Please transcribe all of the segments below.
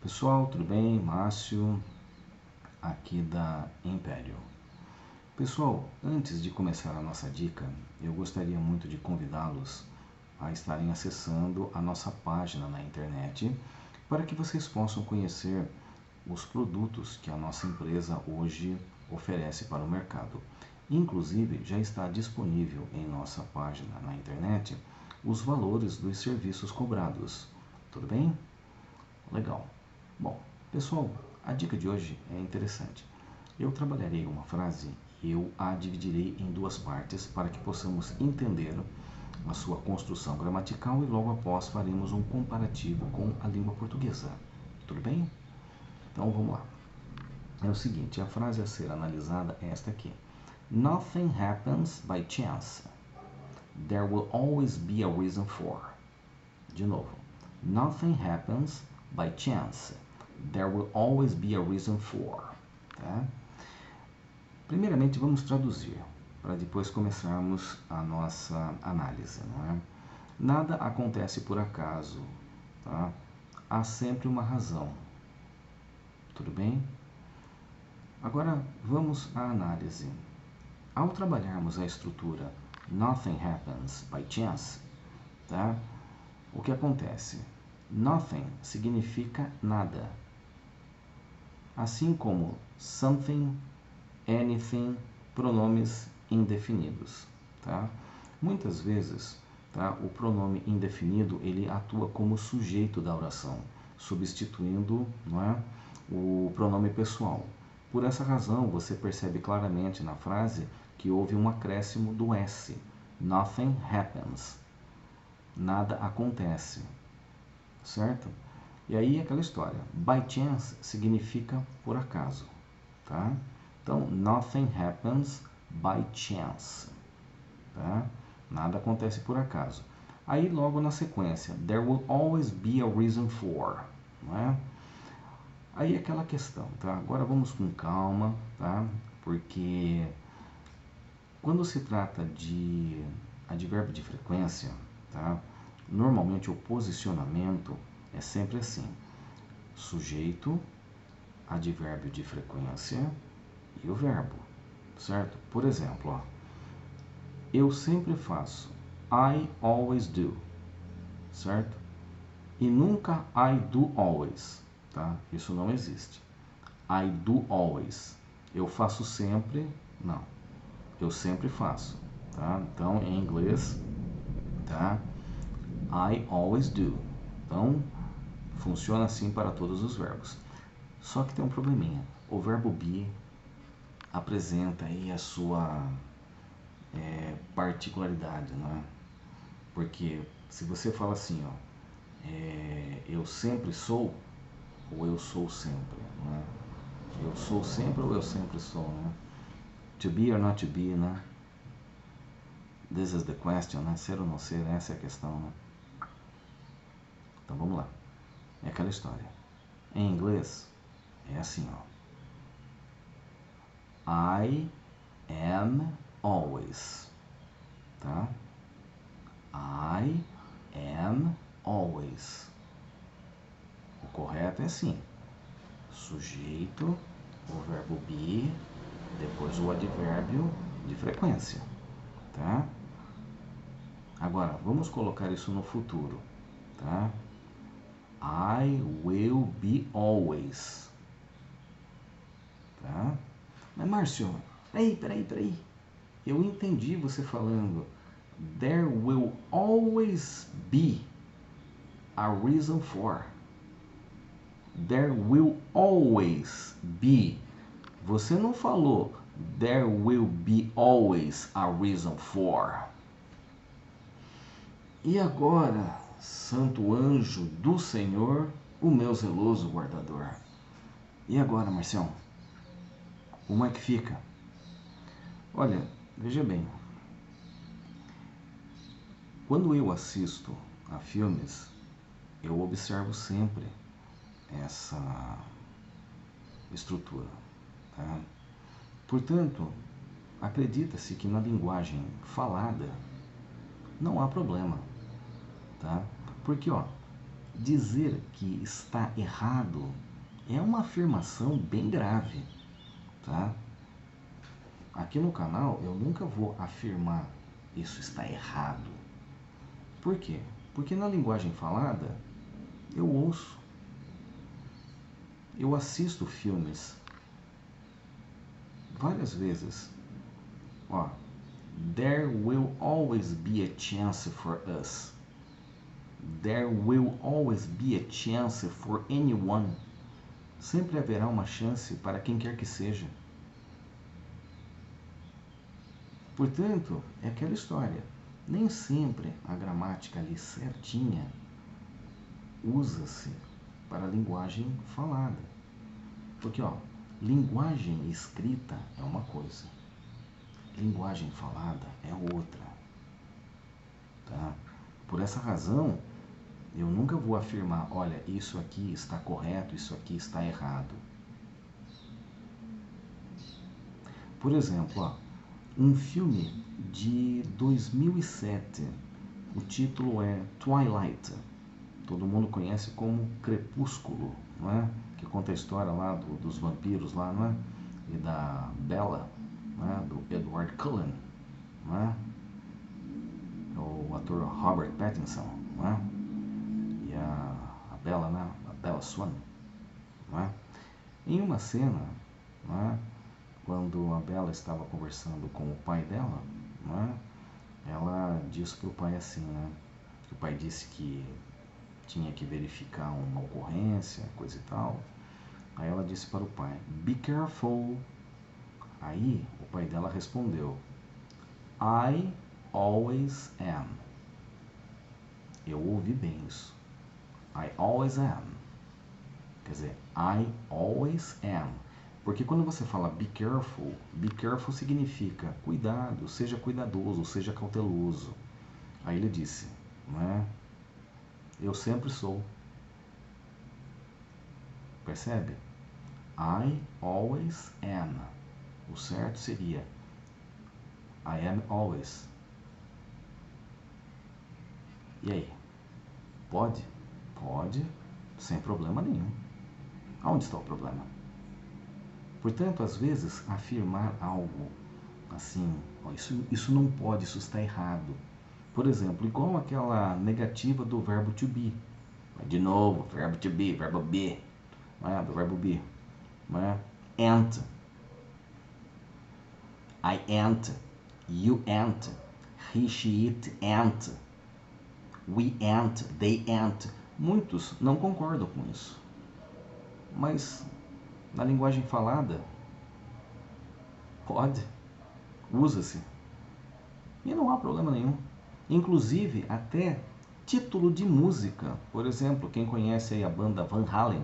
Pessoal, tudo bem? Márcio, aqui da Império. Pessoal, antes de começar a nossa dica, eu gostaria muito de convidá-los a estarem acessando a nossa página na internet para que vocês possam conhecer os produtos que a nossa empresa hoje oferece para o mercado. Inclusive, já está disponível em nossa página na internet os valores dos serviços cobrados. Tudo bem? Legal. Bom, pessoal, a dica de hoje é interessante. Eu trabalharei uma frase e eu a dividirei em duas partes para que possamos entender a sua construção gramatical e logo após faremos um comparativo com a língua portuguesa. Tudo bem? Então vamos lá. É o seguinte, a frase a ser analisada é esta aqui. Nothing happens by chance. There will always be a reason for. De novo. Nothing happens by chance. There will always be a reason for. Tá? Primeiramente, vamos traduzir, para depois começarmos a nossa análise. Não é? Nada acontece por acaso. Tá? Há sempre uma razão. Tudo bem? Agora, vamos à análise. Ao trabalharmos a estrutura Nothing happens by chance, tá? O que acontece? Nothing significa nada. Assim como something, anything, pronomes indefinidos. Tá? Muitas vezes, tá, o pronome indefinido ele atua como sujeito da oração, substituindo, não é, o pronome pessoal. Por essa razão, você percebe claramente na frase que houve um acréscimo do S. Nothing happens. Nada acontece. Certo? E aí aquela história. By chance significa por acaso. Tá? Então, nothing happens by chance. Tá? Nada acontece por acaso. Aí logo na sequência, there will always be a reason for. Não é? Aí aquela questão, tá? Agora vamos com calma, tá? Porque quando se trata de advérbio de frequência, tá? Normalmente o posicionamento é sempre assim: sujeito, advérbio de frequência e o verbo, certo? Por exemplo, ó, eu sempre faço, I always do, certo? E nunca I do always, tá? Isso não existe. I do always. Eu faço sempre, não. Eu sempre faço, tá? Então, em inglês, tá? I always do. Então, funciona assim para todos os verbos. Só que tem um probleminha. O verbo be apresenta aí a sua particularidade, não é? Porque se você fala assim, ó, eu sempre sou, ou eu sou sempre, não é? Eu sou sempre ou eu sempre sou, né? To be or not to be, né? This is the question, né? Ser ou não ser, essa é a questão, né? Então vamos lá. É aquela história. Em inglês, é assim, ó. I am always. Tá? I am always. O correto é assim: sujeito, o verbo be, depois o advérbio de frequência. Tá? Agora, vamos colocar isso no futuro. Tá? I will be always. Tá? Mas, Márcio, peraí. Eu entendi você falando there will always be a reason for. There will always be. Você não falou there will be always a reason for. E agora, santo anjo do Senhor, o meu zeloso guardador. E agora, Marcião? Como é que fica? Olha, veja bem. Quando eu assisto a filmes, eu observo sempre essa estrutura. Tá? Portanto, acredita-se que na linguagem falada não há problema. Tá? Porque, ó, dizer que está errado é uma afirmação bem grave, tá? Aqui no canal eu nunca vou afirmar isso está errado. Por quê? Porque na linguagem falada eu ouço, eu assisto filmes várias vezes. Ó, there will always be a chance for us. There will always be a chance for anyone. Sempre haverá uma chance para quem quer que seja. Portanto, é aquela história. Nem sempre a gramática ali certinha usa-se para a linguagem falada. Porque, ó, linguagem escrita é uma coisa, linguagem falada é outra. Tá? Por essa razão, eu nunca vou afirmar, olha, isso aqui está correto, isso aqui está errado. Por exemplo, ó, um filme de 2007, o título é Twilight. Todo mundo conhece como Crepúsculo, não é? Que conta a história lá dos vampiros lá, não é? E da Bella, não é? Do Edward Cullen, não é? O ator Robert Pattinson, não é? E a Bella, né? A Bella Swan, não é? Em uma cena, não é? Quando a Bella estava conversando com o pai dela, não é? Ela disse para o pai assim, né? Que o pai disse que tinha que verificar uma ocorrência, coisa e tal. Aí ela disse para o pai, be careful. Aí o pai dela respondeu, I always am. Eu ouvi bem isso. I always am. Quer dizer, I always am. Porque quando você fala be careful significa cuidado, seja cuidadoso, seja cauteloso. Aí ele disse, não é? Eu sempre sou. Percebe? I always am. O certo seria I am always. E aí? Pode? Pode, sem problema nenhum. Aonde está o problema? Portanto, às vezes, afirmar algo assim, ó, isso não pode, isso está errado. Por exemplo, igual aquela negativa do verbo to be. De novo, verbo to be, verbo be, não é? Do verbo be, não é? Ain't. I ain't, you ain't, he, she, it ain't, we ain't, they ain't. Muitos não concordam com isso. Mas na linguagem falada, pode, usa-se. E não há problema nenhum. Inclusive, até título de música. Por exemplo, quem conhece aí a banda Van Halen,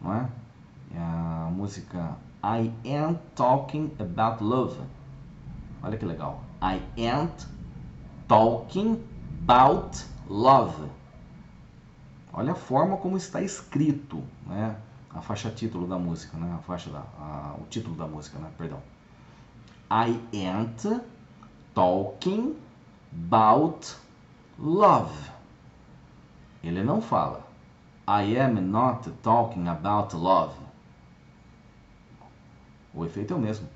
não é? É a música I Ain't Talking About Love. Olha que legal. I Ain't Talking About Love. Olha a forma como está escrito, né? A faixa título da música, né? O título da música, né? Perdão. I ain't talking about love. Ele não fala I am not talking about love. O efeito é o mesmo.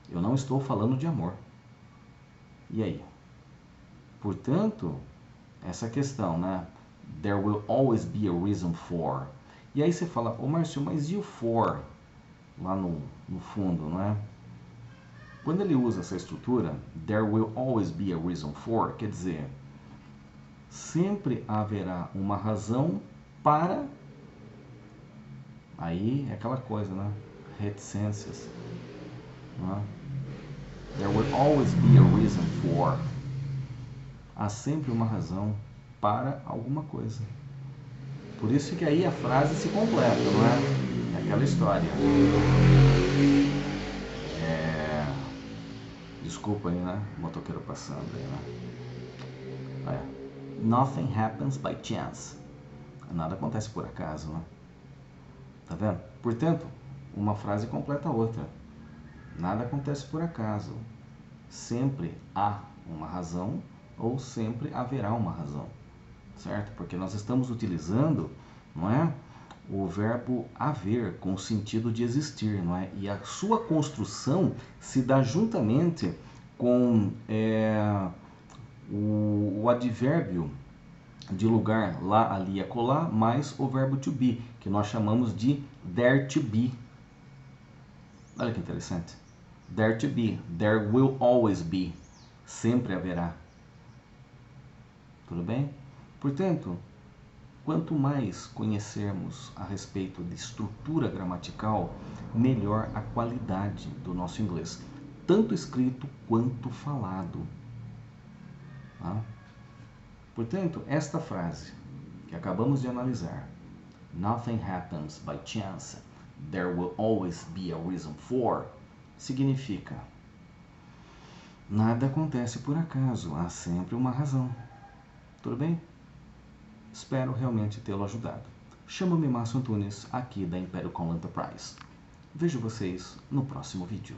Eu não estou falando de amor. E aí? Portanto, essa questão, né? There will always be a reason for. E aí você fala, ô Márcio, mas e o for? Lá no fundo, não é? Quando ele usa essa estrutura, there will always be a reason for, quer dizer, sempre haverá uma razão para. Aí é aquela coisa, né? Reticências. Não é? There will always be a reason for. Há sempre uma razão para alguma coisa. Por isso que aí a frase se completa, não é? É aquela história. Desculpa aí, né? O motoqueiro passando aí, né? Nothing happens by chance. Nada acontece por acaso, né? Tá vendo? Portanto, uma frase completa a outra. Nada acontece por acaso. Sempre há uma razão ou sempre haverá uma razão. certo? Porque nós estamos utilizando, não é, o verbo haver com o sentido de existir, não é? E a sua construção se dá juntamente com o advérbio de lugar, lá, ali, acolá, mais o verbo to be, que nós chamamos de there to be. Olha que interessante. There to be, there will always be, sempre haverá. Tudo bem? Portanto, quanto mais conhecermos a respeito de estrutura gramatical, melhor a qualidade do nosso inglês, tanto escrito quanto falado. Tá? Portanto, esta frase que acabamos de analisar, nothing happens by chance, there will always be a reason for, significa nada acontece por acaso, há sempre uma razão. Tudo bem? Espero realmente tê-lo ajudado. Chamo-me Márcio Antunes, aqui da Imperial College Enterprise. Vejo vocês no próximo vídeo.